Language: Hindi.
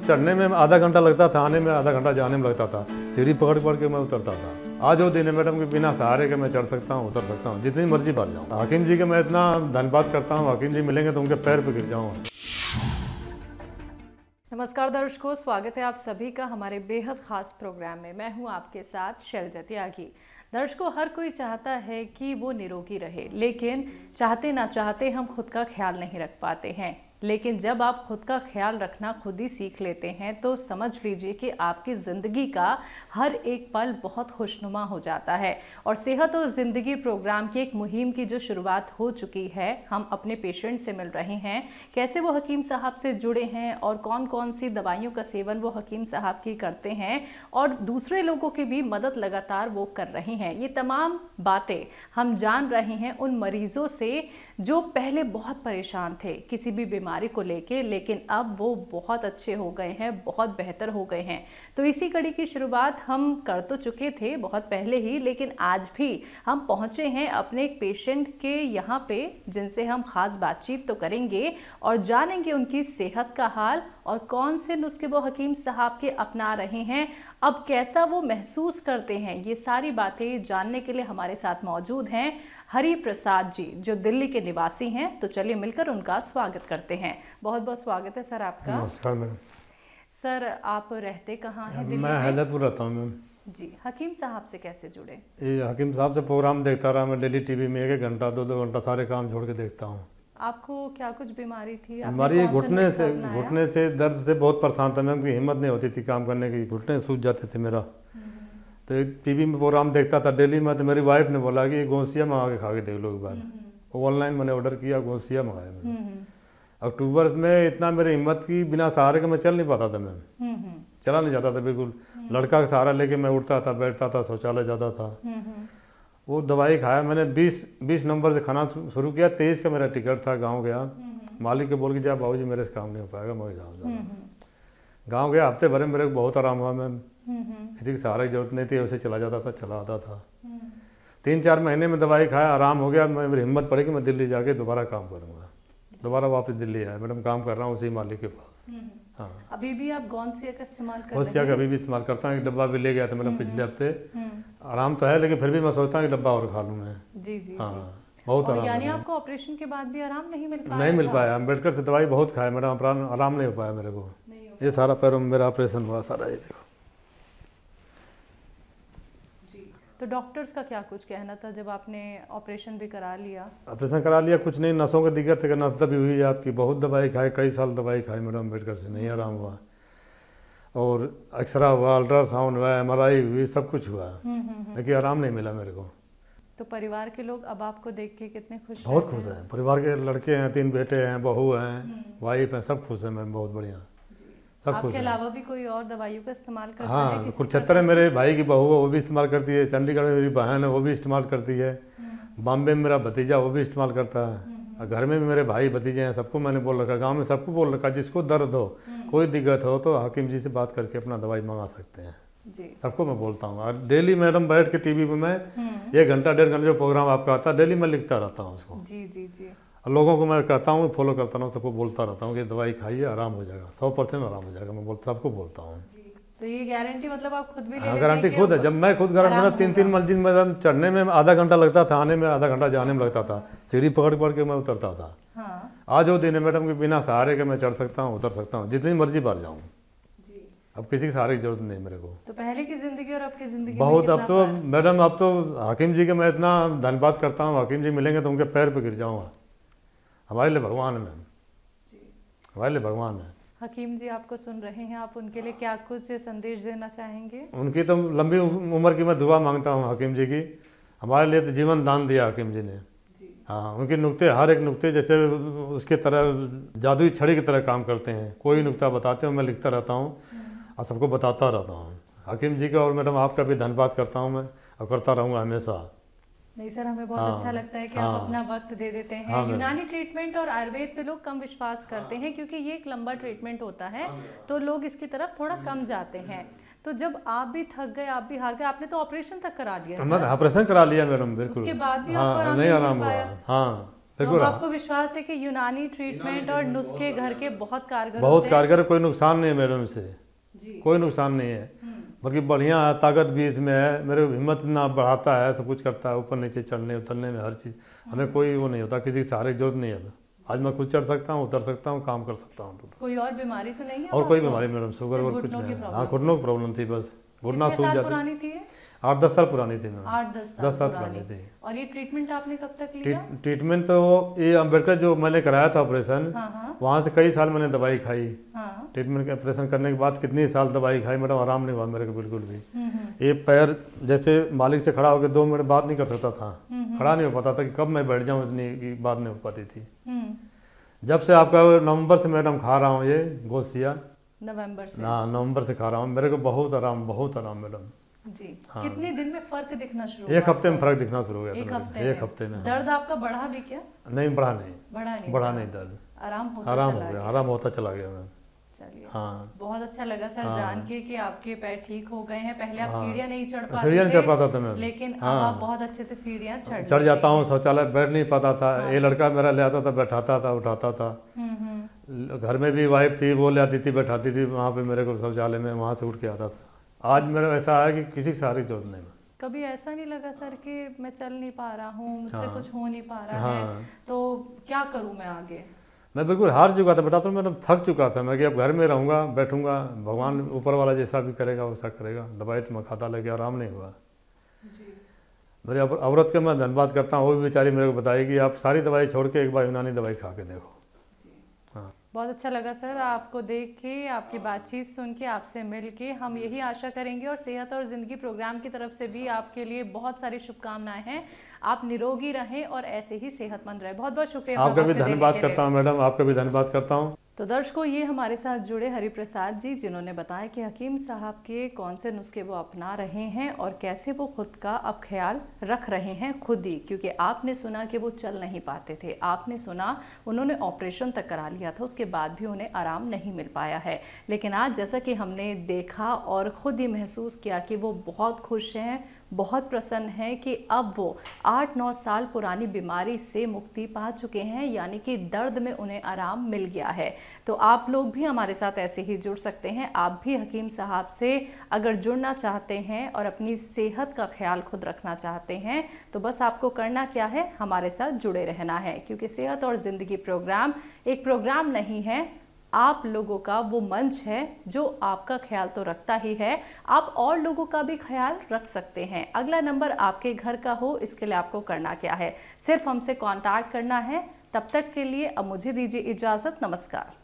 चढ़ने में आधा घंटा लगता था, आने में आधा घंटा जाने में लगता था। सीढ़ी पकड़ पकड़ के मैं उतरता था। आज वो दिन है मैडम कि बिना सहारे के मैं चढ़ सकता हूँ, उतर सकता हूँ, जितनी मर्जी बार जाऊँ। हाकिम जी के मैं इतना धन्यवाद करता हूँ, हाकिम जी मिलेंगे तो उनके पैर पे गिर जाऊँगा। नमस्कार दर्शकों, स्वागत है आप सभी का हमारे बेहद खास प्रोग्राम में। मैं हूं आपके साथ शैलजा त्यागी। दर्शकों, हर कोई चाहता है कि वो निरोगी रहे, लेकिन चाहते ना चाहते हम खुद का ख्याल नहीं रख पाते हैं। लेकिन जब आप खुद का ख्याल रखना खुद ही सीख लेते हैं तो समझ लीजिए कि आपकी ज़िंदगी का हर एक पल बहुत खुशनुमा हो जाता है। और सेहत और ज़िंदगी प्रोग्राम की एक मुहिम की जो शुरुआत हो चुकी है, हम अपने पेशेंट से मिल रहे हैं, कैसे वो हकीम साहब से जुड़े हैं और कौन कौन सी दवाइयों का सेवन वो हकीम साहब की करते हैं और दूसरे लोगों की भी मदद लगातार वो कर रही हैं। ये तमाम बातें हम जान रहे हैं उन मरीजों से जो पहले बहुत परेशान थे किसी भी बीमारी को लेके, लेकिन अब वो बहुत अच्छे हो गए हैं, बहुत बेहतर हो गए हैं। तो इसी कड़ी की शुरुआत हम कर तो चुके थे बहुत पहले ही, लेकिन आज भी हम पहुंचे हैं अपने एक पेशेंट के यहाँ पे, जिनसे हम खास बातचीत तो करेंगे और जानेंगे उनकी सेहत का हाल और कौन से नुस्खे वो हकीम साहब के अपना रहे हैं, अब कैसा वो महसूस करते हैं। ये सारी बातें जानने के लिए हमारे साथ मौजूद हैं हरि प्रसाद जी, जो दिल्ली के निवासी हैं। तो चलिए मिलकर उनका स्वागत करते हैं। बहुत बहुत स्वागत है सर आपका। नमस्कार मैम। सर, आप रहते कहाँ हैं दिल्ली मैं में? हैदरपुर रहता हूँ मैम। जी, हकीम साहब से कैसे जुड़े? ये हकीम साहब से प्रोग्राम देखता रहा मैं डेली टीवी में, 1-1 घंटा 2-2 घंटा सारे काम छोड़ के देखता हूँ। आपको क्या कुछ बीमारी थी? हमारी घुटने से दर्द से बहुत परेशान था मैम, की हिम्मत नहीं होती थी काम करने की, घुटने सूज जाते थे मेरा। तो एक टीवी में प्रोग्राम देखता था डेली में, तो मेरी वाइफ ने बोला कि गोसिया मंगा के खा के देख लो एक बार। वो ऑनलाइन मैंने ऑर्डर किया, गोसिया मंगाया मैंने। अक्टूबर में इतना मेरी हिम्मत की, बिना सहारे के मैं चल नहीं पाता था मैम, चला नहीं जाता था बिल्कुल। लड़का का सहारा लेके मैं उठता था, बैठता था, शौचालय जाता था। वो दवाई खाया मैंने, 20 नंबर से खाना शुरू किया, 23 का मेरा टिकट था। गाँव गया, मालिक के बोल के जा बाबू जी मेरे से काम नहीं हो पाएगा, मैं जाऊँ। गाँव गया, हफ्ते भर में मेरे को बहुत आराम हुआ मैम, किसी की सहारे की जरूरत नहीं थी, वैसे चला जाता था, चला आता था। 3-4 महीने में दवाई खाया, आराम हो गया। मेरी हिम्मत पड़ी कि मैं दिल्ली जाके दोबारा काम करूँगा। दोबारा वापस दिल्ली आया मैडम, काम कर रहा हूँ उसी मालिक के पास। हाँ, अभी भी आप गौनसिया का इस्तेमाल कर रहे हैं? गौसिया का अभी भी इस्तेमाल करता हूँ। एक डब्बा भी ले गया था मैडम पिछले हफ्ते। आराम तो है, लेकिन फिर भी मैं सोचता हूँ कि डब्बा और खा लूँ मैं। जी जी। हाँ, बहुत आराम। यानी आपको ऑपरेशन के बाद भी आराम नहीं मिल पाया? नहीं मिल पाया, अम्बेडकर से दवाई बहुत खाया मैडम, आराम नहीं हो पाया मेरे को। ये सारा पैरों में मेरा ऑपरेशन हुआ सारा, ये देखो। तो डॉक्टर्स का क्या कुछ कहना था जब आपने ऑपरेशन भी करा लिया? ऑपरेशन करा लिया, कुछ नहीं, नसों की दिक्कत है, नस दबी हुई है आपकी। बहुत दवाई खाई, कई साल दवाई खाई मैडम अम्बेडकर से, नहीं आराम हुआ। और एक्सरा हुआ, अल्ट्रासाउंड हुआ, MRI हुई, सब कुछ हुआ, लेकिन आराम नहीं मिला मेरे को। तो परिवार के लोग अब आपको देख के कितने खुश? बहुत खुश हैं। परिवार के लड़के हैं, 3 बेटे हैं, बहू हैं, वाइफ हैं, सब खुश हैं मैम, बहुत बढ़िया, सब खुश आपके हैं। अलावा भी कोई और दवाइयों का इस्तेमाल करता है? हाँ, कुरुक्षेत्र में मेरे भाई की बहू है, वो भी इस्तेमाल करती है। चंडीगढ़ में मेरी बहन है, वो भी इस्तेमाल करती है। बॉम्बे में मेरा भतीजा, वो भी इस्तेमाल करता है। और घर में भी मेरे भाई भतीजे हैं, सबको मैंने बोल रखा, गांव में सबको बोल रखा, जिसको दर्द हो, कोई दिक्कत हो तो हाकिम जी से बात करके अपना दवाई मंगा सकते हैं जी। सबको मैं बोलता हूँ। और डेली मैडम बैठ के टीवी पे मैं 1 घंटा 1.5 घंटा जो प्रोग्राम आपका आता है, डेली मैं लिखता रहता हूँ उसको। जी जी जी। और लोगों को मैं कहता हूँ, फॉलो करता हूँ, सबको बोलता रहता हूँ कि दवाई खाइए, आराम हो जाएगा, 100% आराम हो जाएगा। मैं सबको बोलता हूँ। तो ये गारंटी मतलब आप खुद भी ले हाँ, लेते गारंटी हैं? खुद है। जब मैं खुद गारंटी, मेरा 3-3 मंजिल में चढ़ने में आधा घंटा लगता था, आने में आधा घंटा जाने में लगता था। सीढ़ी पकड़ पकड़ के मैं उतरता था। हाँ। आज वो दिन है मैडम कि बिना सहारे के मैं चढ़ सकता हूँ, उतर सकता हूँ, जितनी मर्जी बार जाऊँ। अब किसी के सहारे की जरूरत नहीं मेरे को। तो पहले की जिंदगी और अब की जिंदगी बहुत, अब तो मैडम, अब तो हाकिम जी के मैं इतना धन्यवाद करता हूँ। हाकिम जी मिलेंगे तो उनके पैर पे गिर जाऊँगा। हमारे लिए भगवान है मैम, हमारे लिए भगवान है। हकीम जी आपको सुन रहे हैं, आप उनके लिए क्या कुछ संदेश देना चाहेंगे? उनकी तो लंबी उम्र की मैं दुआ मांगता हूँ हाकिम जी की। हमारे लिए तो जीवन दान दिया हाकिम जी ने। हाँ, उनके नुक्ते, हर एक नुक्ते जैसे उसके तरह जादुई छड़ी की तरह काम करते हैं। कोई नुक्ता बताते हो, मैं लिखता रहता हूँ और सबको बताता रहता हूँ। हाकिम जी का और मैडम आपका भी धन्यवाद करता हूँ मैं, और करता रहूँगा हमेशा। नहीं सर, हमें बहुत अच्छा लगता है कि आप अपना वक्त दे देते हैं। यूनानी ट्रीटमेंट और आयुर्वेद पे लोग कम विश्वास करते हैं, क्योंकि ये एक लंबा ट्रीटमेंट होता है, तो लोग इसकी तरफ थोड़ा कम जाते हैं। तो जब आप भी थक गए, आप भी हार गए, आपने तो ऑपरेशन तक करा लिया? मैंने ऑपरेशन करा लिया मैडम, बिल्कुल। उसके बाद भी हाँ, आपको नहीं आराम हुआ। हाँ, तो बिल्कुल। आपको विश्वास है कि यूनानी ट्रीटमेंट और नुस्खे घर के बहुत कारगर बहुत होते हैं? कारगर, कोई नुकसान नहीं है मैडम से, जी। कोई नुकसान नहीं है, बल्कि बढ़िया है, ताकत भी इसमें है, मेरे को हिम्मत ना बढ़ाता है, सब कुछ करता है, ऊपर नीचे चढ़ने उतरने में हर चीज़, हमें कोई वो नहीं होता, किसी के सहारे की जरूरत नहीं है। आज मैं खुद चढ़ सकता हूँ, उतर सकता हूँ, काम कर सकता हूँ। कोई और बीमारी तो नहीं है? और कोई बीमारी मैडम, शुगर और कुछ नहीं। हाँ, घुटनों की प्रॉब्लम थी, बस घुटना सूज जाती। पुरानी थी? 8-10 साल पुरानी थी मैडम। 8-10 साल पुरानी थी। और ये ट्रीटमेंट आपने कब तक लिया? ट्रीटमेंट तो ये अम्बेडकर जो मैंने कराया था ऑपरेशन, हाँ। वहाँ से कई साल मैंने दवाई खाई। हाँ। ट्रीटमेंट के ऑपरेशन करने के बाद कितनी साल दवाई खाई मैडम, आराम नहीं हुआ मेरे को बिल्कुल भी। ये पैर जैसे मालिक से खड़ा होकर 2 मिनट बात नहीं कर सकता था, खड़ा नहीं हो पाता था कि कब मैं बैठ जाऊँ, इतनी बात नहीं हो पाती थी। जब से आपका नवंबर से मैडम खा रहा हूँ ये गोसिया, नवंबर से? हाँ, नवंबर से खा रहा हूँ, मेरे को बहुत आराम मैडम जी। हाँ। कितने दिन में फर्क दिखना शुरू हुआ? 1 हफ्ते में फर्क दिखना शुरू हो गया था। 1 हफ्ते में? दर्द आपका बढ़ा भी क्या? नहीं, बढ़ा नहीं दर्द आराम हो गया, आराम होता चला गया मैम। चलिए, हाँ, बहुत अच्छा लगा सर जान के कि आपके पैर ठीक हो गए हैं। पहले आप सीढ़ियाँ नहीं चढ़ पाता था मैं, लेकिन अब आप बहुत अच्छे से सीढ़ियाँ चढ़ जाता हूँ। शौचालय बैठ नहीं पाता था, ये लड़का मेरा ले आता था, बैठाता था, उठाता था। घर में भी वाइफ थी, वो ले आती थी, बैठाती थी वहाँ पे मेरे को शौचालय में, वहाँ से उठ के आता था। आज मेरा ऐसा है कि किसी की सहारे की जरूरत नहीं। कभी ऐसा नहीं लगा सर कि मैं चल नहीं पा रहा हूँ, मुझसे कुछ हो नहीं पा रहा है, तो क्या करूँ मैं आगे? मैं बिल्कुल हार चुका था, बताता हूँ मैडम, थक चुका था मैं कि अब घर में रहूँगा, बैठूंगा, भगवान ऊपर वाला जैसा भी करेगा वैसा करेगा। दवाई तो मैं खाता लगे, आराम नहीं हुआ। मेरी औरत का मैं धन्यवाद करता हूँ, वो भी बेचारी मेरे को बताएगी आप सारी दवाई छोड़ के एक बार यूनानी दवाई खा के देखो। हाँ, बहुत अच्छा लगा सर आपको देख के, आपकी बातचीत सुन के, आपसे मिल के। हम यही आशा करेंगे और सेहत और ज़िंदगी प्रोग्राम की तरफ से भी आपके लिए बहुत सारी शुभकामनाएं हैं। आप निरोगी रहें और ऐसे ही सेहतमंद रहें। बहुत बहुत शुक्रिया। आपका भी धन्यवाद करता हूँ मैडम, आपका भी धन्यवाद करता हूँ। तो दर्शकों, ये हमारे साथ जुड़े हरिप्रसाद जी, जिन्होंने बताया कि हकीम साहब के कौन से नुस्खे वो अपना रहे हैं और कैसे वो खुद का अब ख्याल रख रहे हैं खुद ही। क्योंकि आपने सुना कि वो चल नहीं पाते थे, आपने सुना उन्होंने ऑपरेशन तक करा लिया था, उसके बाद भी उन्हें आराम नहीं मिल पाया है। लेकिन आज जैसा कि हमने देखा और ख़ुद ही महसूस किया कि वो बहुत खुश हैं, बहुत प्रसन्न हैं कि अब वो 8-9 साल पुरानी बीमारी से मुक्ति पा चुके हैं, यानी कि दर्द में उन्हें आराम मिल गया है। तो आप लोग भी हमारे साथ ऐसे ही जुड़ सकते हैं। आप भी हकीम साहब से अगर जुड़ना चाहते हैं और अपनी सेहत का ख्याल खुद रखना चाहते हैं, तो बस आपको करना क्या है, हमारे साथ जुड़े रहना है। क्योंकि सेहत और ज़िंदगी प्रोग्राम एक प्रोग्राम नहीं है, आप लोगों का वो मंच है जो आपका ख्याल तो रखता ही है, आप और लोगों का भी ख्याल रख सकते हैं। अगला नंबर आपके घर का हो, इसके लिए आपको करना क्या है, सिर्फ हमसे कांटेक्ट करना है। तब तक के लिए अब मुझे दीजिए इजाज़त। नमस्कार।